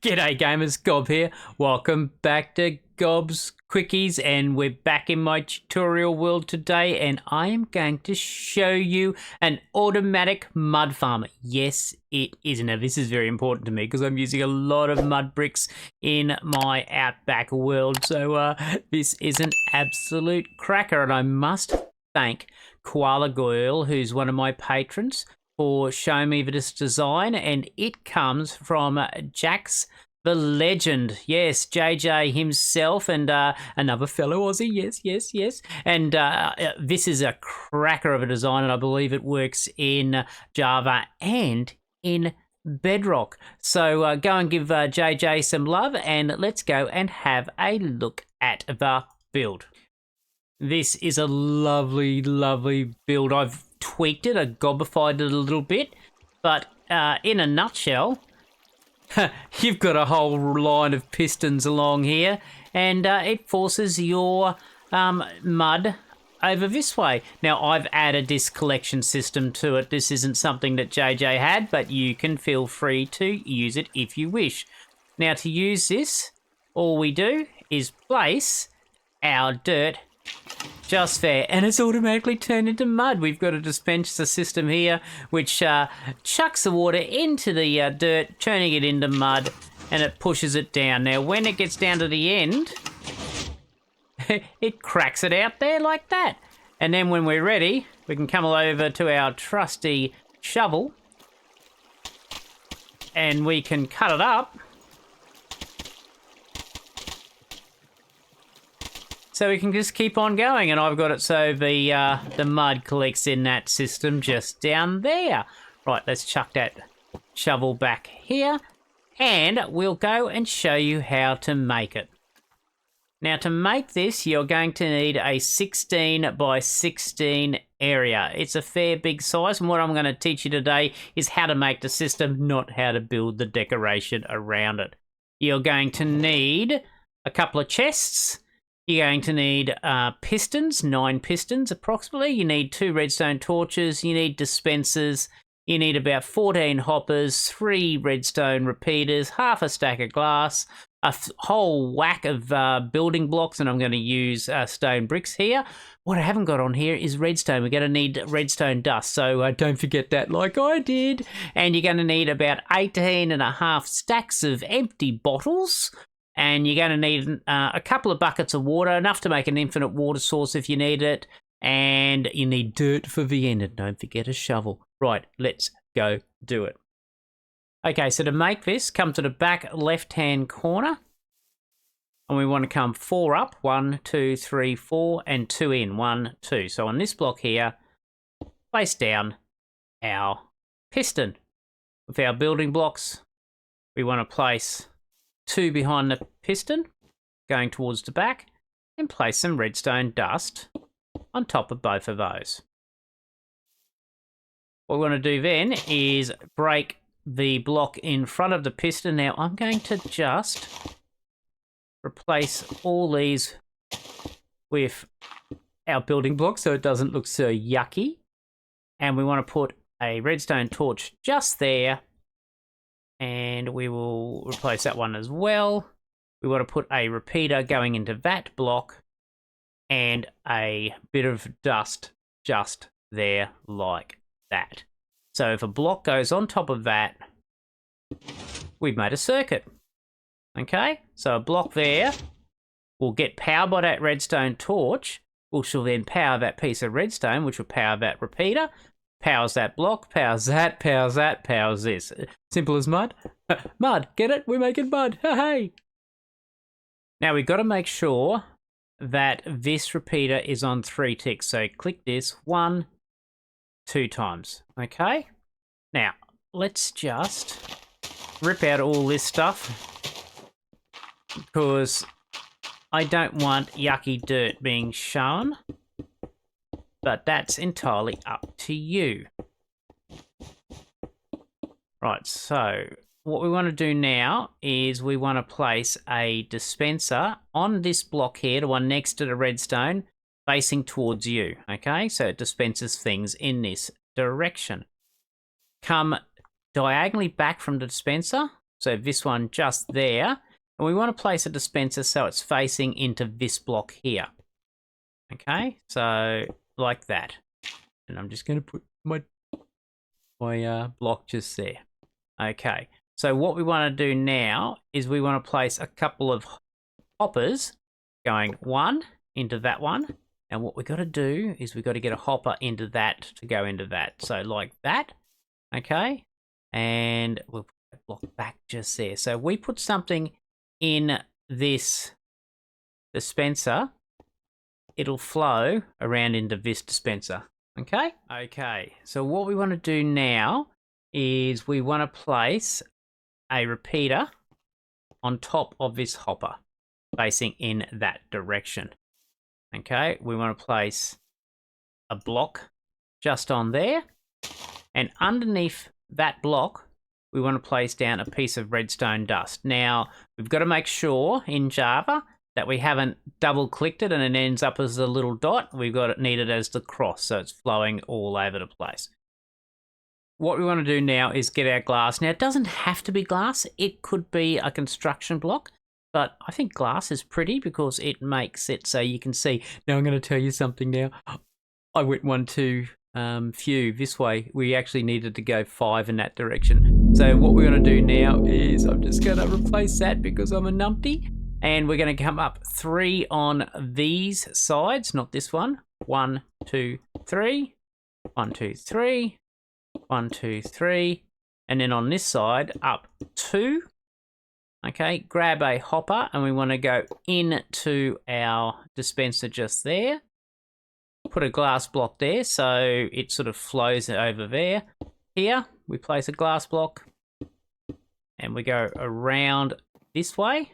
G'day gamers, Gob here. Welcome back to Gob's Quickies, and we're back in my tutorial world today, and I am going to show you an automatic mud farmer. Yes, it is. Now this is very important to me because I'm using a lot of mud bricks in my Outback world, so this is an absolute cracker, and I must thank Koala Goyle, who's one of my patrons, for showing me this design, and it comes from Jjaz the legend. Yes, JJ himself, and another fellow Aussie. Yes. And this is a cracker of a design, and I believe it works in Java and in Bedrock. So go and give JJ some love, and let's go and have a look at the build. This is a lovely build. I've tweaked it, I gobified it a little bit, but in a nutshell, you've got a whole line of pistons along here, and it forces your mud over this way. Now, I've added this collection system to it. This isn't something that JJ had, but you can feel free to use it if you wish. Now, to use this, all we do is place our dirt just there, and it's automatically turned into mud. We've got a dispenser system here which chucks the water into the dirt, turning it into mud, and it pushes it down. Now when it gets down to the end, it cracks it out there like that, and then when we're ready, we can come over to our trusty shovel and we can cut it up so we can just keep on going. And I've got it so the mud collects in that system just down there. Right, let's chuck that shovel back here, and we'll go and show you how to make it. Now, to make this, you're going to need a 16 by 16 area. It's a fair big size, and what I'm going to teach you today is how to make the system, not how to build the decoration around it. You're going to need a couple of chests. You're going to need pistons, 9 pistons approximately. You need 2 redstone torches. You need dispensers. You need about 14 hoppers, 3 redstone repeaters, half a stack of glass, a whole whack of building blocks, and I'm going to use stone bricks here. What I haven't got on here is redstone. We're going to need redstone dust, so don't forget that like I did. And you're going to need about 18.5 stacks of empty bottles. And you're going to need a couple of buckets of water, enough to make an infinite water source if you need it. And you need dirt for the end, and don't forget a shovel. Right, let's go do it. Okay, so to make this, come to the back left-hand corner. And we want to come 4 up, 1, 2, 3, 4, and 2 in, 1, 2. So on this block here, place down our piston. With our building blocks, we want to place 2 behind the piston, going towards the back, and place some redstone dust on top of both of those. What we want to do then is break the block in front of the piston. Now I'm going to just replace all these with our building blocks so it doesn't look so yucky. And we want to put a redstone torch just there. And we will replace that one as well. We want to put a repeater going into that block and a bit of dust just there like that. So if a block goes on top of that, we've made a circuit. Okay, so a block there will get power by that redstone torch, which will then power that piece of redstone, which will power that repeater. Powers that block, powers that, powers that, powers this. Simple as mud. Mud, get it? We're making mud. Hey! Now we've got to make sure that this repeater is on 3 ticks. So click this 1, 2 times. Okay? Now, let's just rip out all this stuff because I don't want yucky dirt being shown. But that's entirely up to you. Right, so what we want to do now is we want to place a dispenser on this block here, the one next to the redstone, facing towards you, okay? So it dispenses things in this direction. Come diagonally back from the dispenser, So this one just there. And we want to place a dispenser so it's facing into this block here. Okay, so like that. And I'm just going to put my block just there. Okay, so what we want to do now is we want to place a couple of hoppers going one into that one. And what we've got to do is we've got to get a hopper into that to go into that. So like that, okay? And we'll put that block back just there. So we put something in this dispenser, it'll flow around into this dispenser, okay? Okay, so what we want to do now is we want to place a repeater on top of this hopper, facing in that direction. Okay, we want to place a block just on there, and underneath that block, we want to place down a piece of redstone dust. Now, we've got to make sure in Java that we haven't double-clicked it and it ends up as a little dot. We've got it needed as the cross, so it's flowing all over the place. What we want to do now is get our glass. Now, it doesn't have to be glass. It could be a construction block. But I think glass is pretty because it makes it so you can see. Now I'm going to tell you something now. I went one too few this way. We actually needed to go 5 in that direction. So what we're going to do now is I'm just going to replace that because I'm a numpty. And we're going to come up 3 on these sides, not this one. 1, 2, 3. 1, 2, 3. 1, 2, 3. And then on this side, up 2. Okay, grab a hopper and we want to go into our dispenser just there. Put a glass block there so it sort of flows over there. Here, we place a glass block and we go around this way.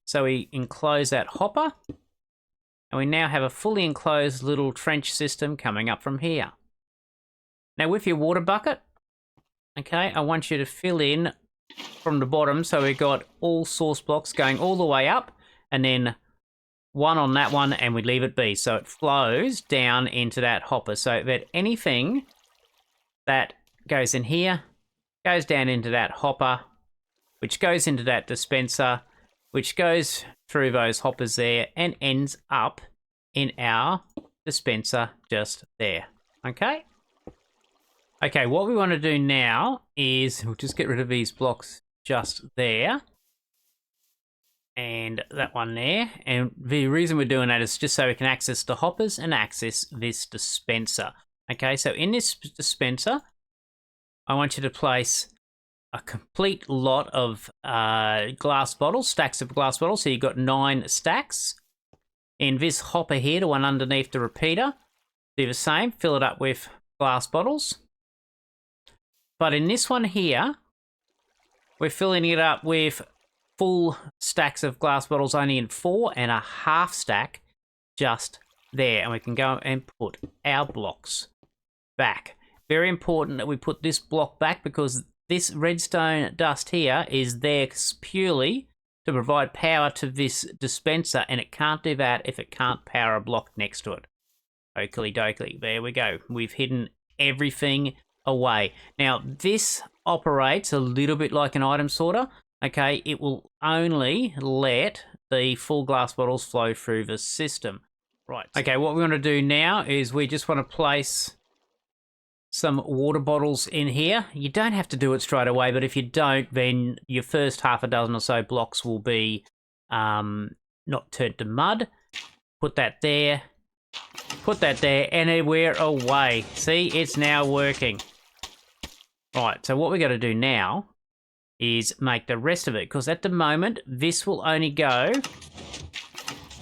So we enclose that hopper and we now have a fully enclosed little trench system coming up from here. Now with your water bucket, okay, I want you to fill in from the bottom. So we've got all source blocks going all the way up and then 1 on that one and we leave it be. So it flows down into that hopper so that anything that goes in here goes down into that hopper, which goes into that dispenser, which goes through those hoppers there and ends up in our dispenser just there, okay? Okay, what we want to do now is we'll just get rid of these blocks just there. And that one there. And the reason we're doing that is just so we can access the hoppers and access this dispenser. Okay, so in this dispenser, I want you to place a complete lot of glass bottles, stacks of glass bottles. So you've got 9 stacks. In this hopper here, the one underneath the repeater, do the same, fill it up with glass bottles. But in this one here, we're filling it up with full stacks of glass bottles only in 4 and a half stack just there. And we can go and put our blocks back. Very important that we put this block back because this redstone dust here is there purely to provide power to this dispenser and it can't do that if it can't power a block next to it. Oakley dokley, there we go. We've hidden everything away. Now, this operates a little bit like an item sorter. Okay, it will only let the full glass bottles flow through the system. Right. Okay, what we want to do now is we just want to place some water bottles in here. You don't have to do it straight away, but if you don't, then your first half a dozen or so blocks will be not turned to mud. Put that there. Put that there, and we're away. See, it's now working. Right, so what we got to do now is make the rest of it, because at the moment, this will only go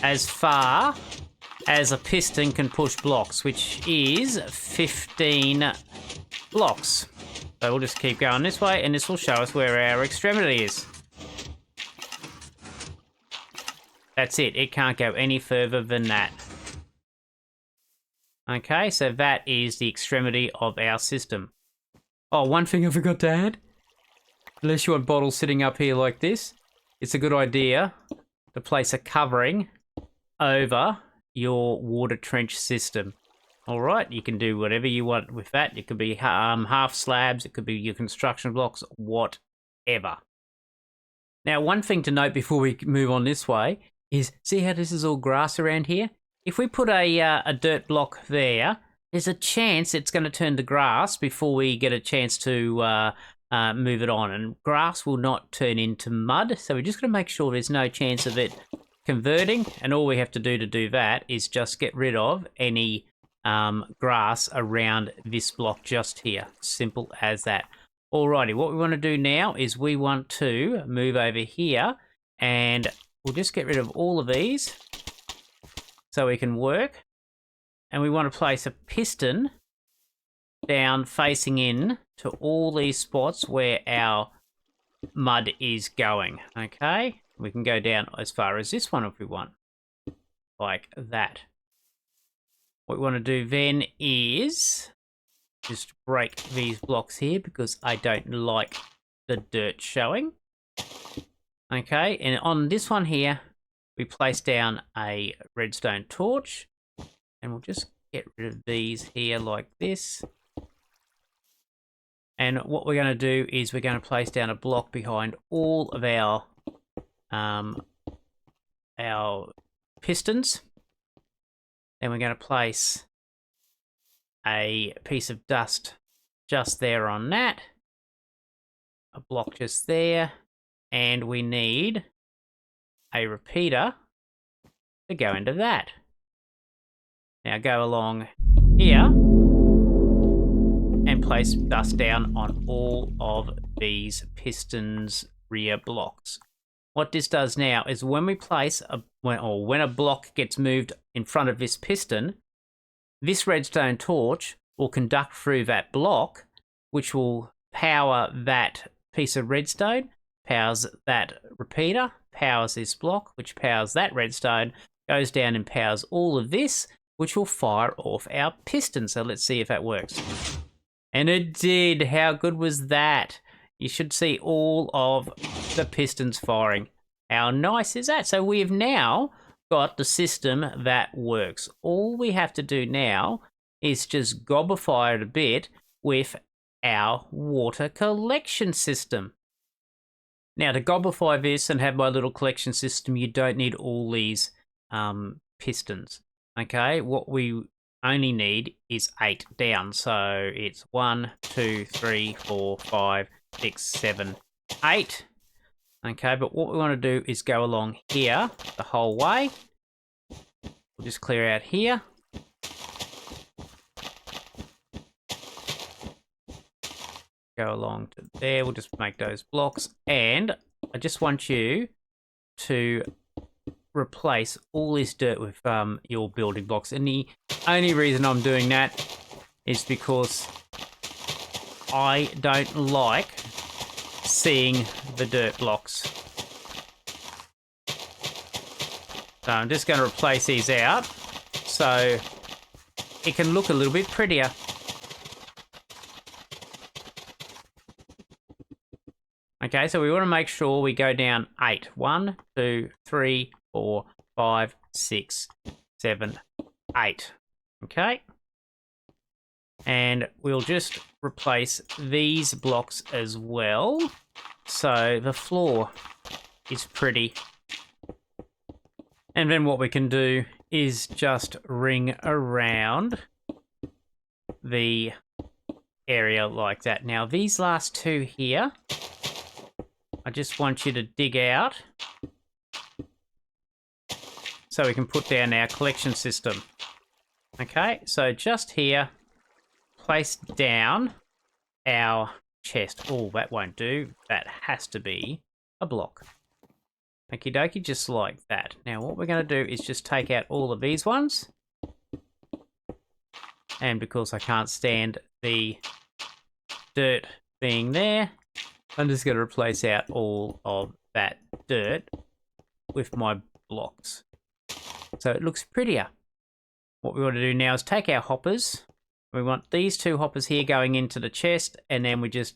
as far as a piston can push blocks, which is 15 blocks. So we'll just keep going this way, and this will show us where our extremity is. That's it. It can't go any further than that. Okay, so that is the extremity of our system. Oh, one thing I forgot to add. Unless you want bottles sitting up here like this, it's a good idea to place a covering over your water trench system. All right, you can do whatever you want with that. It could be half slabs, it could be your construction blocks, whatever. Now, one thing to note before we move on this way is, see how this is all grass around here? If we put a dirt block there, there's a chance it's going to turn to grass before we get a chance to move it on. And grass will not turn into mud, so we're just going to make sure there's no chance of it converting. And all we have to do that is just get rid of any grass around this block just here. Simple as that. Alrighty, what we want to do now is we want to move over here and we'll just get rid of all of these so we can work. And we want to place a piston down facing in to all these spots where our mud is going. Okay, we can go down as far as this one if we want, like that. What we want to do then is just break these blocks here because I don't like the dirt showing. Okay, and on this one here, we place down a redstone torch, and we'll just get rid of these here like this. And what we're going to do is we're going to place down a block behind all of our pistons. Then we're going to place a piece of dust just there on that, a block just there, and we need a repeater to go into that. Now go along here and place dust down on all of these pistons' rear blocks. What this does now is when we place when a block gets moved in front of this piston, this redstone torch will conduct through that block, which will power that piece of redstone, powers that repeater, powers this block, which powers that redstone, goes down and powers all of this, which will fire off our piston. So let's see if that works. And it did. How good was that? You should see all of the pistons firing. How nice is that? So we have now got the system that works. All we have to do now is just gobify it a bit with our water collection system. Now, to gobify this and have my little collection system, you don't need all these pistons. Okay, what we only need is 8 down. So it's 1, 2, 3, 4, 5, 6, 7, 8. Okay, but what we want to do is go along here the whole way. We'll just clear out here. Go along to there. We'll just make those blocks. And I just want you to replace all this dirt with your building blocks. And the only reason I'm doing that is because I don't like seeing the dirt blocks. So I'm just going to replace these out so it can look a little bit prettier. Okay, so we want to make sure we go down 8. 1, 2, 3, 4, 5, 6, 7, 8. Okay. And we'll just replace these blocks as well, so the floor is pretty. And then what we can do is just ring around the area like that. Now, these last two here, I just want you to dig out so we can put down our collection system. Okay, so just here, place down our chest. Oh, that won't do. That has to be a block. Okie dokie, just like that. Now what we're going to do is just take out all of these ones. And because I can't stand the dirt being there, I'm just going to replace out all of that dirt with my blocks. So it looks prettier. What we want to do now is take our hoppers. We want these two hoppers here going into the chest, and then we just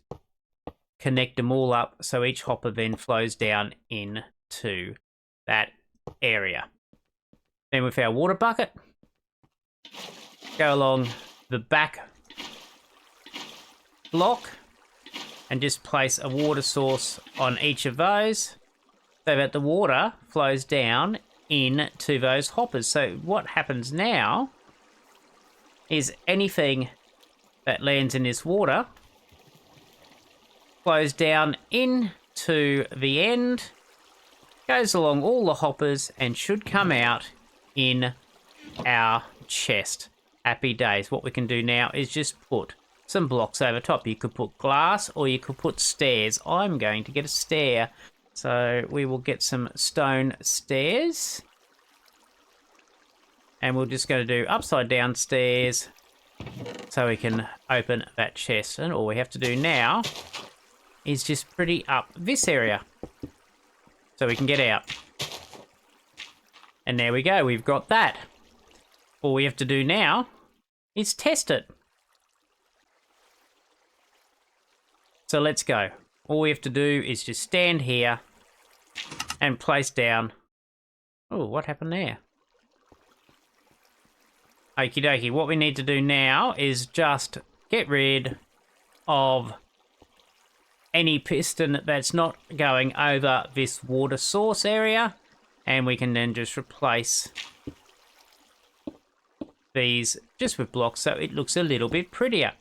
connect them all up so each hopper then flows down into that area. Then with our water bucket, go along the back block and just place a water source on each of those so that the water flows down into those hoppers. So what happens now is anything that lands in this water flows down into the end, goes along all the hoppers, and should come out in our chest. Happy days. What we can do now is just put some blocks over top. You could put glass or you could put stairs. I'm going to get a stair. So we will get some stone stairs. And we're just going to do upside down stairs so we can open that chest. And all we have to do now is just pretty up this area so we can get out. And there we go, we've got that. All we have to do now is test it. So let's go. All we have to do is just stand here and place down. Oh, what happened there? Okie dokie, what we need to do now is just get rid of any piston that's not going over this water source area, and we can then just replace these just with blocks so it looks a little bit prettier.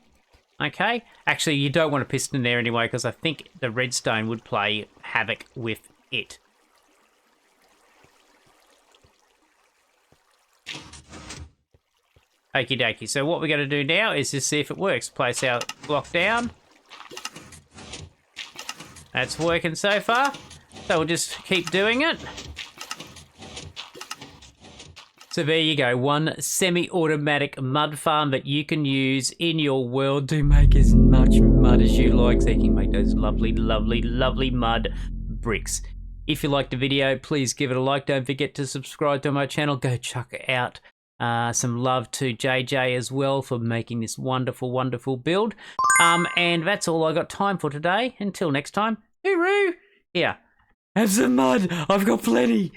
Okay, actually you don't want a piston there anyway because I think the redstone would play havoc with it. Okie dokie, so what we're going to do now is just see if it works. Place our block down. That's working so far, so we'll just keep doing it. So there you go, one semi-automatic mud farm that you can use in your world to make as much mud as you like, so you can make those lovely, lovely, lovely mud bricks. If you liked the video, please give it a like. Don't forget to subscribe to my channel. Go check out some love to JJ as well for making this wonderful, wonderful build. And that's all I got time for today. Until next time, hooroo! Here, have some mud. I've got plenty.